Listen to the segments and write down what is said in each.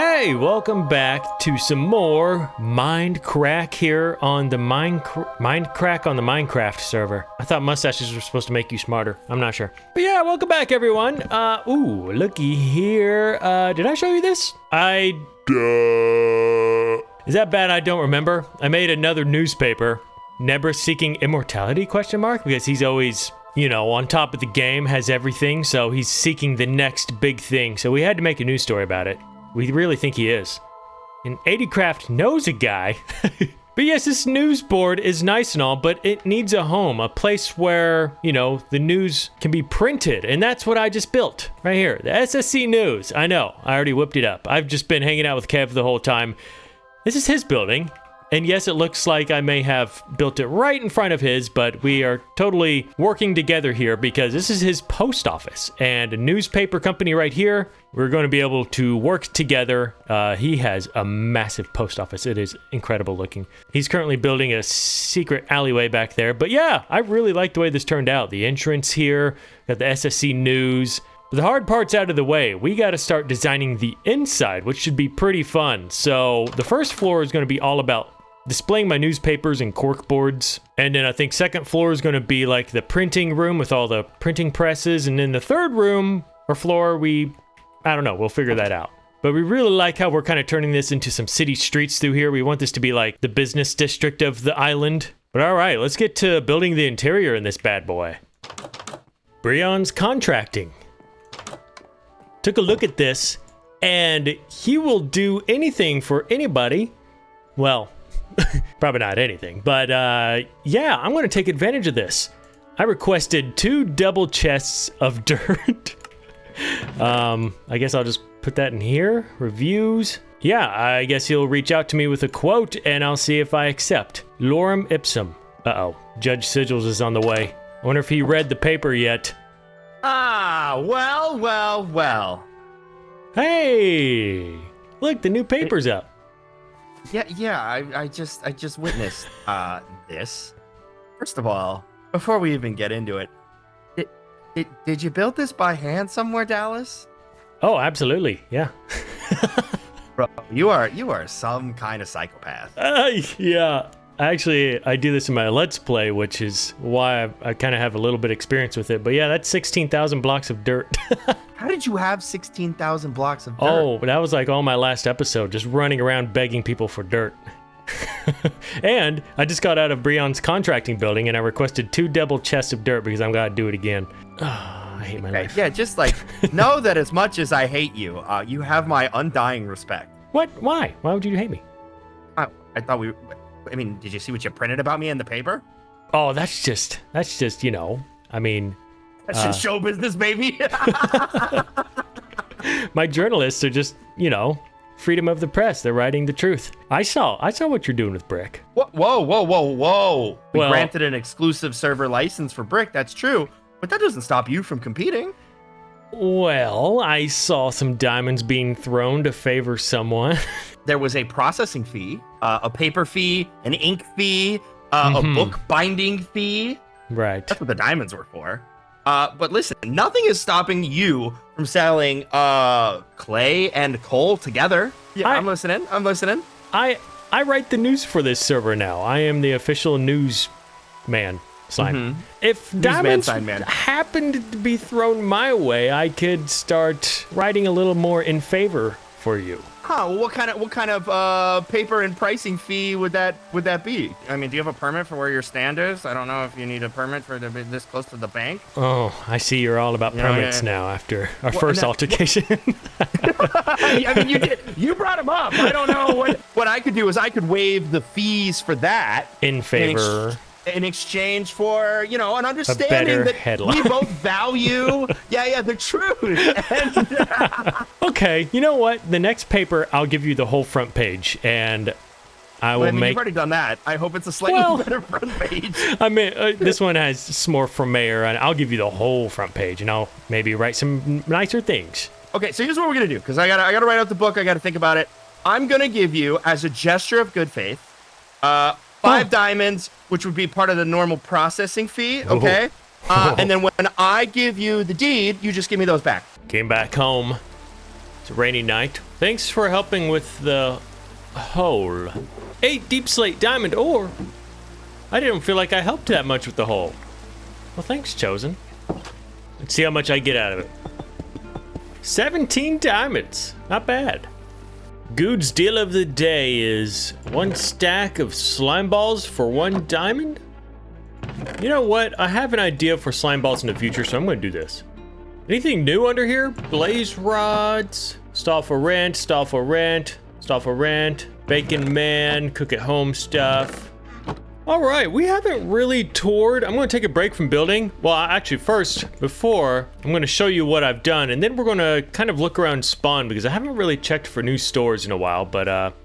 Hey, welcome back to some more Mindcrack here on the Mindcrack on the Minecraft server. I thought mustaches were supposed to make you smarter. I'm not sure. But yeah, welcome back, everyone. Ooh, looky here. Did I show you this? Is that bad? I don't remember. I made another newspaper. Nebra seeking immortality, question mark? Because he's always, you know, on top of the game, has everything, so he's seeking the next big thing. So we had to make a news story about it. We really think he is. And 80Craft knows a guy. But yes, this news board is nice and all, but it needs a home, a place where, you know, the news can be printed. And that's what I just built right here. The SSC News. I know, I already whipped it up. I've just been hanging out with Kev the whole time. This is his building. And yes, it looks like I may have built it right in front of his, but we are totally working together here because this is his post office and a newspaper company right here. We're going to be able to work together. He has a massive post office. It is incredible looking. He's currently building a secret alleyway back there. But yeah, I really like the way this turned out. The entrance here, got the SSC News. But the hard part's out of the way. We got to start designing the inside, which should be pretty fun. So the first floor is going to be all about displaying my newspapers and cork boards. And then I think second floor is going to be like the printing room with all the printing presses. And then the third room or floor, I don't know, we'll figure that out. But we really like how we're kind of turning this into some city streets through here. We want this to be like the business district of the island. But all right, let's get to building the interior in this bad boy. Breon's contracting. Took a look at this and he will do anything for anybody. Well, probably not anything, but yeah, I'm going to take advantage of this. I requested 2 double chests of dirt. I guess I'll just put that in here. Reviews. Yeah, I guess he'll reach out to me with a quote and I'll see if I accept. Lorem ipsum. Uh-oh, Judge Sigils is on the way. I wonder if he read the paper yet. Ah, well. Hey, look, the new paper's up. Yeah, I just witnessed this. First of all, before we even get into it, did you build this by hand somewhere, Dallas? Oh, absolutely, yeah. Bro, you are some kind of psychopath. Yeah. Actually, I do this in my Let's Play, which is why I kind of have a little bit of experience with it. But yeah, that's 16,000 blocks of dirt. How did you have 16,000 blocks of dirt? Oh, that was like all my last episode, just running around begging people for dirt. And I just got out of Breon's contracting building and I requested 2 double chests of dirt because I'm going to do it again. Oh, I hate my life. Yeah, just like, know that as much as I hate you, you have my undying respect. What? Why? Why would you hate me? I thought I mean, did you see what you printed about me in the paper? Oh, that's just, you know, I mean. That's just show business, baby. My journalists are just, you know, freedom of the press. They're writing the truth. I saw what you're doing with Brick. Whoa. We granted an exclusive server license for Brick, that's true. But that doesn't stop you from competing. Well, I saw some diamonds being thrown to favor someone. There was a processing fee, a paper fee, an ink fee, a book binding fee. Right. That's what the diamonds were for. But listen, nothing is stopping you from selling clay and coal together. Yeah, I'm listening. I write the news for this server now. I am the official news man. Sign. If diamonds happened to be thrown my way, I could start writing a little more in favor for you. Well, what kind of paper and pricing fee would that be? I mean, do you have a permit for where your stand is? I don't know if you need a permit for to be this close to the bank. Oh, I see you're all about permits now after our first altercation. I mean, you brought them up. I don't know what I could do is I could waive the fees for that in favor. In exchange for, you know, an understanding that headline. We both value, the truth. And, okay, you know what? The next paper, I'll give you the whole front page, and I will You've already done that. I hope it's a slightly better front page. I mean, this one has some more from Mayor, and I'll give you the whole front page, and I'll maybe write some nicer things. Okay, so here's what we're gonna do, because I gotta write out the book. I gotta think about it. I'm gonna give you, as a gesture of good faith, 5 diamonds, which would be part of the normal processing fee, okay? And then when I give you the deed, you just give me those back. Came back home. It's a rainy night. Thanks for helping with the hole. 8 deep slate diamond ore. I didn't feel like I helped that much with the hole. Well, thanks, Chosen. Let's see how much I get out of it. 17 diamonds. Not bad. Good's deal of the day is 1 stack of slime balls for 1 diamond. You know what? I have an idea for slime balls in the future, so I'm going to do this. Anything new under here? Blaze rods, stall for rent, stall for rent, stall for rent, bacon man, cook at home stuff. All right, we haven't really toured. I'm going to take a break from building. Well, actually first, before, I'm going to show you what I've done, and then we're going to kind of look around Spawn because I haven't really checked for new stores in a while, but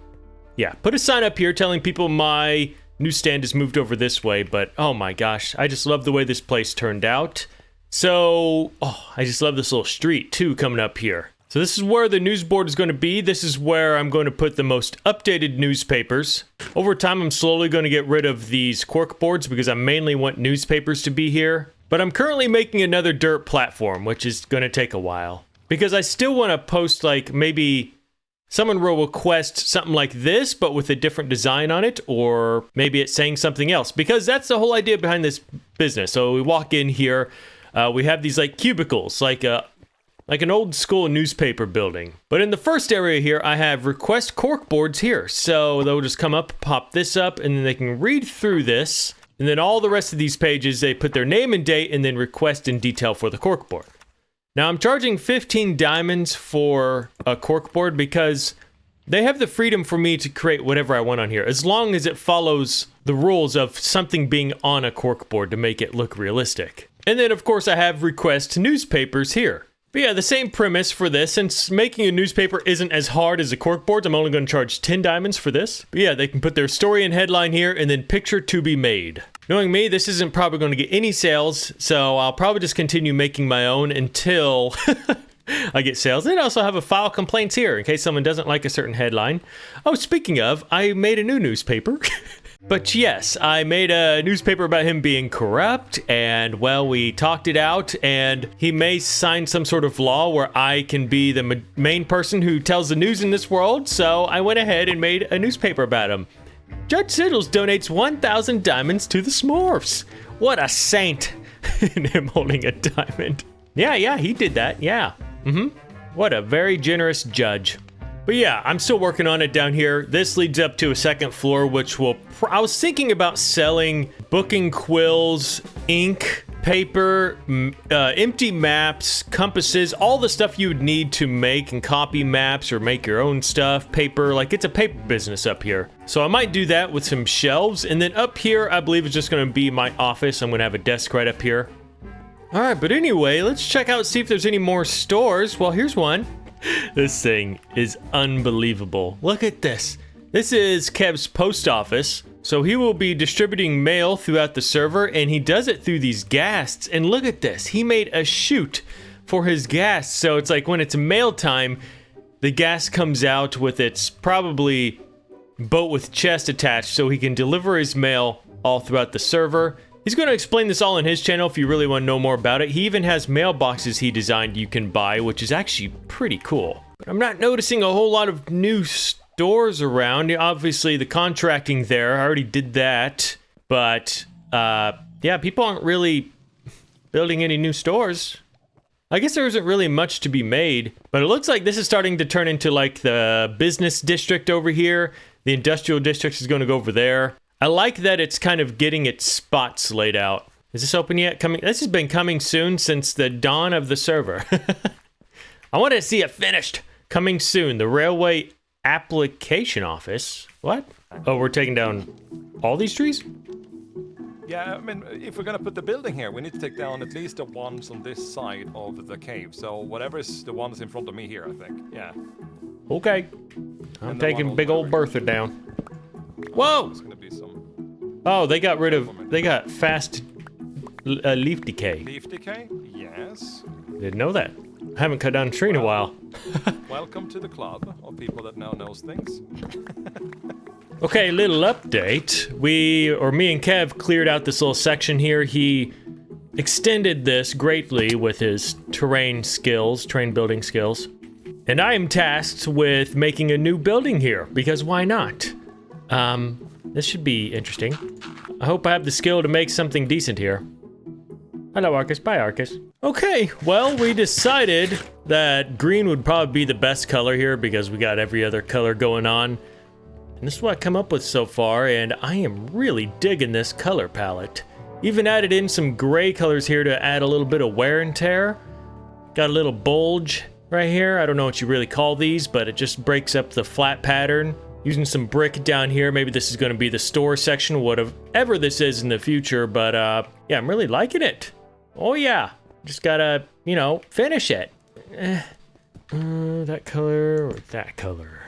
yeah, put a sign up here telling people my newsstand has moved over this way, but oh my gosh, I just love the way this place turned out. So, I just love this little street too coming up here. So this is where the news board is going to be. This is where I'm going to put the most updated newspapers. Over time, I'm slowly going to get rid of these cork boards because I mainly want newspapers to be here. But I'm currently making another dirt platform, which is going to take a while. Because I still want to post, like, maybe someone will request something like this, but with a different design on it, or maybe it's saying something else. Because that's the whole idea behind this business. So we walk in here. We have these like cubicles, like an old school newspaper building. But in the first area here, I have request cork boards here. So they'll just come up, pop this up, and then they can read through this. And then all the rest of these pages, they put their name and date and then request in detail for the cork board. Now I'm charging 15 diamonds for a cork board because they have the freedom for me to create whatever I want on here, as long as it follows the rules of something being on a cork board to make it look realistic. And then, of course, I have request newspapers here. But yeah, the same premise for this. Since making a newspaper isn't as hard as the corkboards, I'm only going to charge 10 diamonds for this. But yeah, they can put their story and headline here and then picture to be made. Knowing me, this isn't probably going to get any sales, so I'll probably just continue making my own until I get sales. Then I also have a file complaints here in case someone doesn't like a certain headline. Oh, speaking of, I made a new newspaper. But yes, I made a newspaper about him being corrupt, and well, we talked it out, and he may sign some sort of law where I can be the main person who tells the news in this world, so I went ahead and made a newspaper about him. Judge Sigils donates 1,000 diamonds to the Smurfs. What a saint. And him holding a diamond. Yeah, he did that, yeah. What a very generous judge. But yeah, I'm still working on it down here. This leads up to a second floor, which will... I was thinking about selling booking quills, ink, paper, empty maps, compasses, all the stuff you would need to make and copy maps or make your own stuff, paper. Like, it's a paper business up here. So I might do that with some shelves. And then up here, I believe is just going to be my office. I'm going to have a desk right up here. All right, but anyway, let's check out, see if there's any more stores. Well, here's one. This thing is unbelievable. Look at this. This is Kev's post office. So he will be distributing mail throughout the server, and he does it through these ghasts. And look at this. He made a chute for his ghast. So it's like when it's mail time, the ghast comes out with its probably boat with chest attached so he can deliver his mail all throughout the server. He's going to explain this all on his channel if you really want to know more about it. He even has mailboxes he designed you can buy, which is actually pretty cool. But I'm not noticing a whole lot of new stores around. Obviously, the contracting there, I already did that. But, yeah, people aren't really building any new stores. I guess there isn't really much to be made, but it looks like this is starting to turn into like the business district over here. The industrial district is going to go over there. I like that it's kind of getting its spots laid out. Is this open yet? This has been coming soon since the dawn of the server. I want to see it finished. Coming soon. The Railway Application Office. What? Oh, we're taking down all these trees? Yeah, I mean, if we're gonna put the building here, we need to take down at least the ones on this side of the cave. So whatever is the ones in front of me here, I think. Yeah. Okay. I'm taking big old Bertha down. Whoa! There's gonna be some... Oh, they got rid of... They got fast leaf decay. Leaf decay? Yes. Didn't know that. I haven't cut down a tree in a while. Welcome to the club of people that now knows things. Okay, little update. Me and Kev cleared out this little section here. He extended this greatly with his terrain building skills. and I am tasked with making a new building here, because why not? This should be interesting. I hope I have the skill to make something decent here. Hello, Arcus. Bye, Arcus. Okay, well, we decided that green would probably be the best color here because we got every other color going on. And this is what I come up with so far, and I am really digging this color palette. Even added in some gray colors here to add a little bit of wear and tear. Got a little bulge right here. I don't know what you really call these, but it just breaks up the flat pattern. Using some brick down here. Maybe this is going to be the store section, whatever this is in the future. But yeah, I'm really liking it. Oh yeah, just gotta, you know, finish it. That color or that color?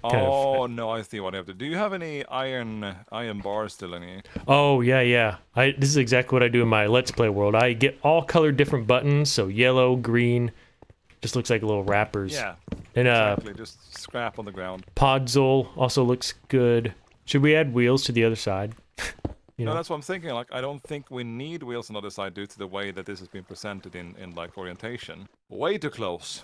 Oh no, I see what I have to do. Do you have any iron bars still in here? Oh yeah. This is exactly what I do in my Let's Play world. I get all colored different buttons, so yellow, green. Just looks like little wrappers. Yeah. And exactly. Just scrap on the ground. Podzol also looks good. Should we add wheels to the other side? You know? No, that's what I'm thinking. Like, I don't think we need wheels on the other side due to the way that this has been presented in like orientation. Way too close.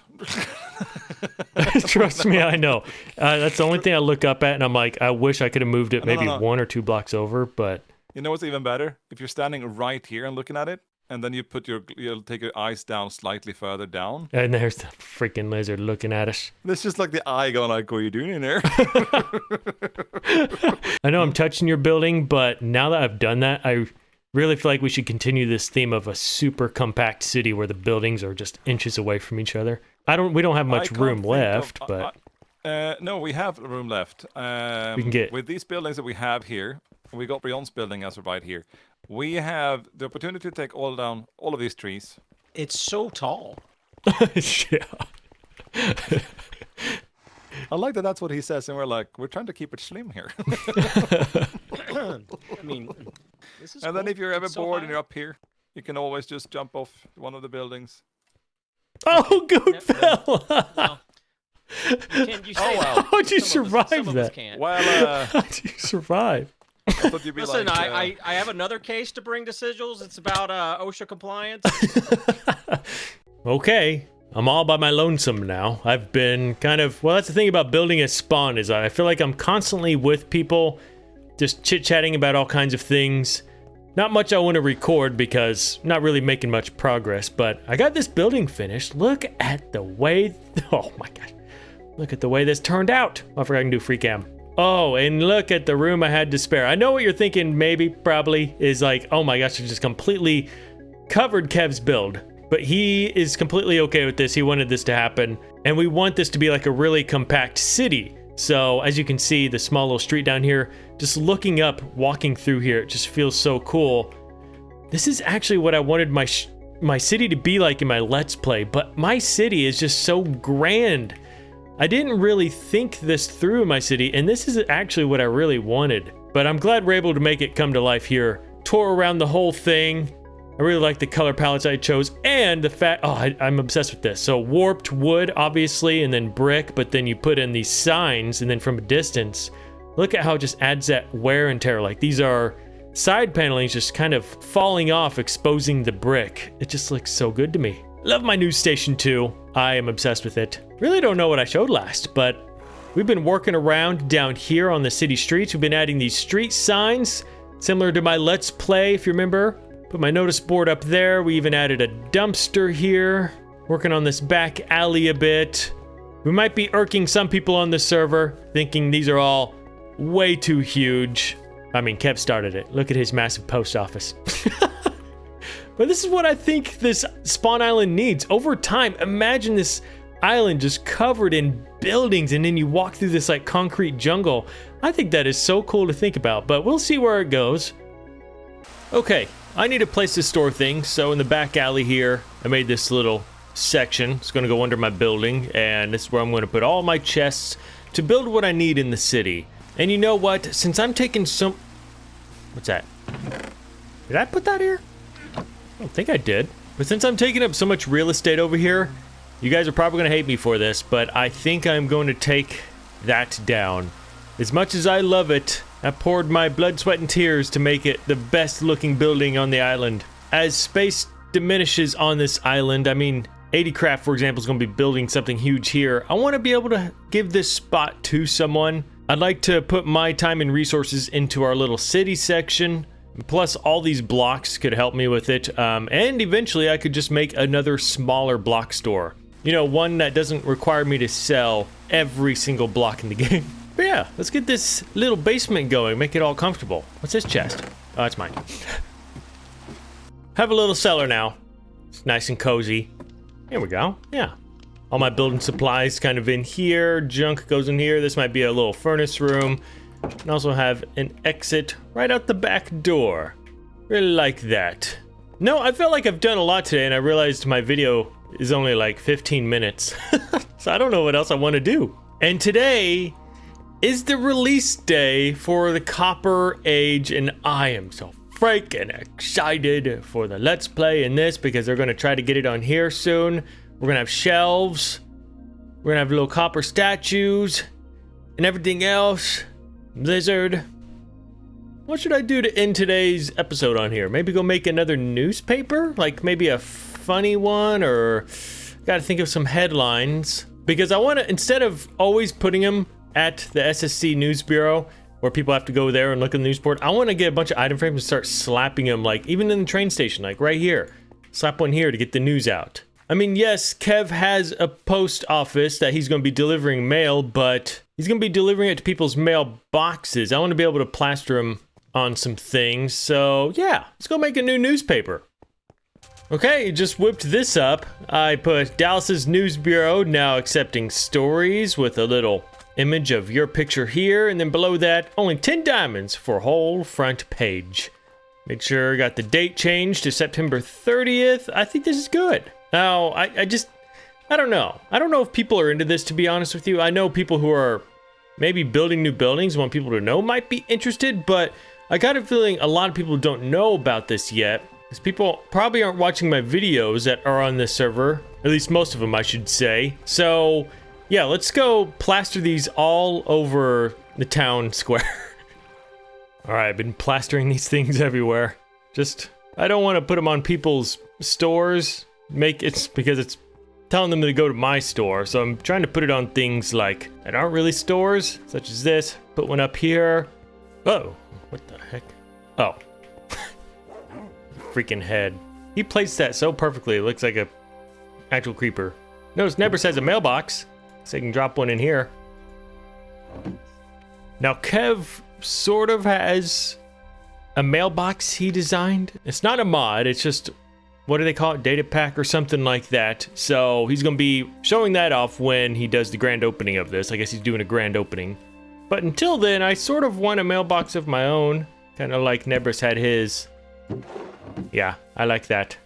Trust me, I know. That's the only thing I look up at, and I'm like, I wish I could have moved it maybe 1 or 2 blocks over, but... You know what's even better? If you're standing right here and looking at it, and then you'll take your eyes down slightly further down. And there's the freaking lizard looking at us. It's just like the eye going like, what are you doing in there? I know I'm touching your building, but now that I've done that, I really feel like we should continue this theme of a super compact city where the buildings are just inches away from each other. We don't have much room left, but... no, we have room left. We can get... With these buildings that we have here, we got Brion's building as right here. We have the opportunity to take all of these trees. It's so tall. Yeah. I like that that's what he says, and we're trying to keep it slim here. I mean, this is and then cool. if you're ever It's so bored high. and you're up here, you can always just jump off one of the buildings. Oh, goat fell! Well, you say that. How'd you Some of us survive that? can't. Well, How'd you survive? I thought you'd be Listen, like, I have another case to bring to Sigils. It's about OSHA compliance. Okay, I'm all by my lonesome now. I've been well, that's the thing about building a spawn is I feel like I'm constantly with people, just chit-chatting about all kinds of things. Not much I want to record because not really making much progress, but I got this building finished. Look at the way, oh my gosh. Look at the way this turned out. I forgot I can do free cam. Oh, and look at the room I had to spare. I know what you're thinking, probably, is like, oh my gosh, I just completely covered Kev's build. But he is completely okay with this. He wanted this to happen. And we want this to be like a really compact city. So as you can see, the small little street down here, just looking up, walking through here, it just feels so cool. This is actually what I wanted my city to be like in my Let's Play, but my city is just so grand. I didn't really think this through in my city, and this is actually what I really wanted. But I'm glad we're able to make it come to life here. Tore around the whole thing. I really like the color palettes I chose, and the fact, I'm obsessed with this. So warped wood, obviously, and then brick, but then you put in these signs, and then from a distance, look at how it just adds that wear and tear. Like these are side panelings just kind of falling off, exposing the brick. It just looks so good to me. Love my news station too. I am obsessed with it. Really don't know what I showed last, but we've been working around down here on the city streets. We've been adding these street signs, similar to my Let's Play, if you remember. Put my notice board up there. We even added a dumpster here. Working on this back alley a bit. We might be irking some people on the server, thinking these are all way too huge. I mean, Kev started it. Look at his massive post office. But this is what I think this spawn island needs. Over time, imagine this island just covered in buildings, and then you walk through this like concrete jungle. I think that is so cool to think about, but we'll see where it goes. Okay, I need a place to store things, so in the back alley here, I made this little section. It's gonna go under my building, and this is where I'm gonna put all my chests to build what I need in the city. And you know what? Since I'm taking some... What's that? Did I put that here? I don't think I did. But since I'm taking up so much real estate over here, you guys are probably going to hate me for this, but I think I'm going to take that down. As much as I love it, I poured my blood, sweat, and tears to make it the best looking building on the island. As space diminishes on this island, I mean, 80 Craft, for example, is going to be building something huge here. I want to be able to give this spot to someone. I'd like to put my time and resources into our little city section. Plus, all these blocks could help me with it. And eventually, I could just make another smaller block store. You know, one that doesn't require me to sell every single block in the game. But yeah, let's get this little basement going, make it all comfortable. What's this chest? Oh, that's mine. Have a little cellar now. It's nice and cozy. Here we go. Yeah. All my building supplies kind of in here. Junk goes in here. This might be a little furnace room. And also have an exit right out the back door. Really like that. No, I felt like I've done a lot today and I realized my video is only like 15 minutes. So I don't know what else I want to do. And today is the release day for the Copper Age, and I am so freaking excited for the Let's Play in this because they're going to try to get it on here soon. We're going to have shelves. We're going to have little copper statues and everything else. Blizzard. What should I do to end today's episode on here? Maybe go make another newspaper? Like maybe a funny one, or gotta think of some headlines. Because I want to, instead of always putting them at the SSC News Bureau, where people have to go there and look at the news board, I want to get a bunch of item frames and start slapping them, like even in the train station, like right here. Slap one here to get the news out. I mean, yes, Kev has a post office that he's going to be delivering mail, but he's going to be delivering it to people's mail boxes. I want to be able to plaster them on some things. So yeah, let's go make a new newspaper. Okay, just whipped this up. I put Dallas's News Bureau now accepting stories with a little image of your picture here. And then below that, only 10 diamonds for whole front page. Make sure I got the date changed to September 30th. I think this is good. Now, I don't know. I don't know if people are into this, to be honest with you. I know people who are maybe building new buildings, want people to know, might be interested, but I got a feeling a lot of people don't know about this yet, because people probably aren't watching my videos that are on this server. At least most of them, I should say. So, yeah, let's go plaster these all over the town square. All right, I've been plastering these things everywhere. I don't want to put them on people's stores. Because it's telling them to go to my store. So I'm trying to put it on things like that aren't really stores, such as this. Put one up here. Oh, what the heck? Oh. Freaking head. He placed that so perfectly. It looks like a actual creeper. Notice Nebris has a mailbox, so you can drop one in here. Now Kev sort of has a mailbox he designed. It's not a mod, it's just, what do they call it? Data pack or something like that. So he's going to be showing that off when he does the grand opening of this. I guess he's doing a grand opening. But until then, I sort of want a mailbox of my own. Kind of like Nebris had his. Yeah, I like that.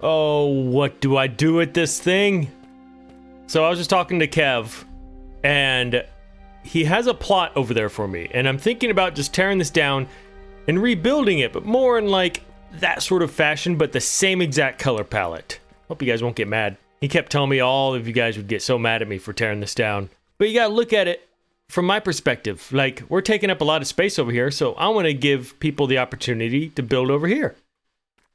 Oh, what do I do with this thing? So I was just talking to Kev, and he has a plot over there for me. And I'm thinking about just tearing this down and rebuilding it, but more in like that sort of fashion, but the same exact color palette. Hope you guys won't get mad. He kept telling me all of you guys would get so mad at me for tearing this down. But you gotta look at it from my perspective. Like, we're taking up a lot of space over here, so I want to give people the opportunity to build over here.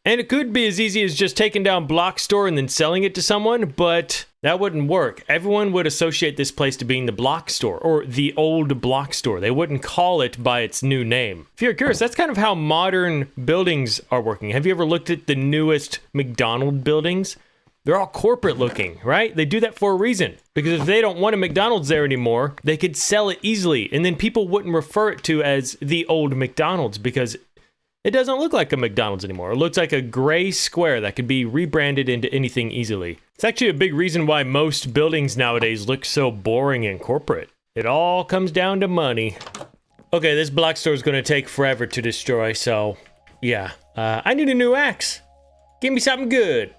And it could be as easy as just taking down Block Store and then selling it to someone, but that wouldn't work. Everyone would associate this place to being the Block Store, or the old Block Store. They wouldn't call it by its new name. If you're curious, that's kind of how modern buildings are working. Have you ever looked at the newest McDonald's buildings? They're all corporate looking, right? They do that for a reason. Because if they don't want a McDonald's there anymore, they could sell it easily, and then people wouldn't refer it to as the old McDonald's because it doesn't look like a McDonald's anymore. It looks like a gray square that could be rebranded into anything easily. It's actually a big reason why most buildings nowadays look so boring and corporate. It all comes down to money. Okay, this block store is going to take forever to destroy, so yeah. I need a new axe. Give me something good.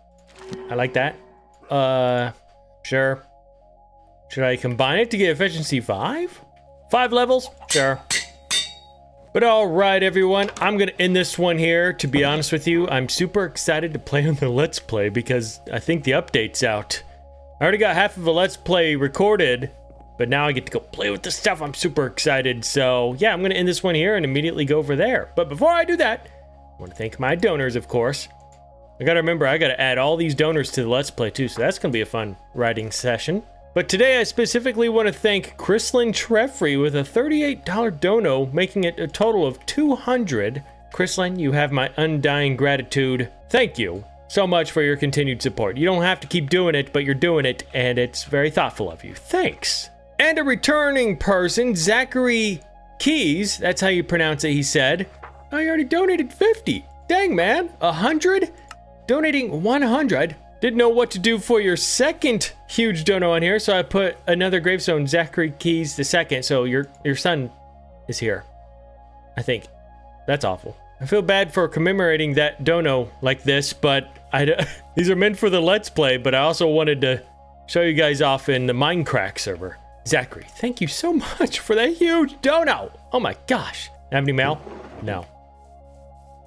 I like that. Sure. Should I combine it to get efficiency 5? 5 levels? Sure. But alright everyone, I'm gonna end this one here. To be honest with you, I'm super excited to play on the Let's Play because I think the update's out. I already got half of a Let's Play recorded, but now I get to go play with the stuff. I'm super excited. So yeah, I'm gonna end this one here and immediately go over there. But before I do that, I want to thank my donors, of course. I gotta remember, I gotta add all these donors to the Let's Play too, so that's gonna be a fun writing session. But today I specifically want to thank Chrislyn Treffrey with a $38 dono, making it a total of $200. Chrislyn, you have my undying gratitude. Thank you so much for your continued support. You don't have to keep doing it, but you're doing it, and it's very thoughtful of you. Thanks. And a returning person, Zachary Keys, that's how you pronounce it, he said. Oh, you already donated 50. Dang, man, 100? Donating 100? Didn't know what to do for your second huge dono on here, so I put another gravestone, Zachary Keys II, so your son is here, I think. That's awful. I feel bad for commemorating that dono like this, but these are meant for the Let's Play, but I also wanted to show you guys off in the Mindcrack server. Zachary, thank you so much for that huge dono. Oh my gosh. Have any mail? No.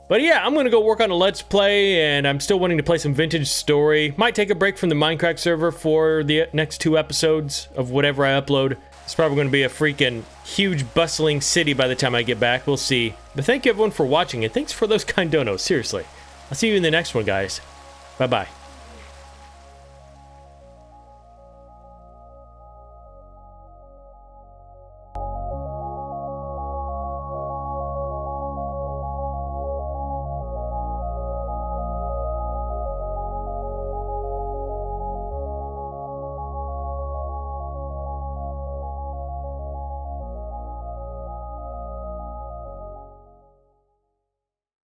But yeah, I'm gonna go work on a Let's Play, and I'm still wanting to play some Vintage Story. Might take a break from the Mindcrack server for the next 2 episodes of whatever I upload. It's probably gonna be a freaking huge bustling city by the time I get back. We'll see. But thank you everyone for watching, and thanks for those kind donos, seriously. I'll see you in the next one, guys. Bye-bye.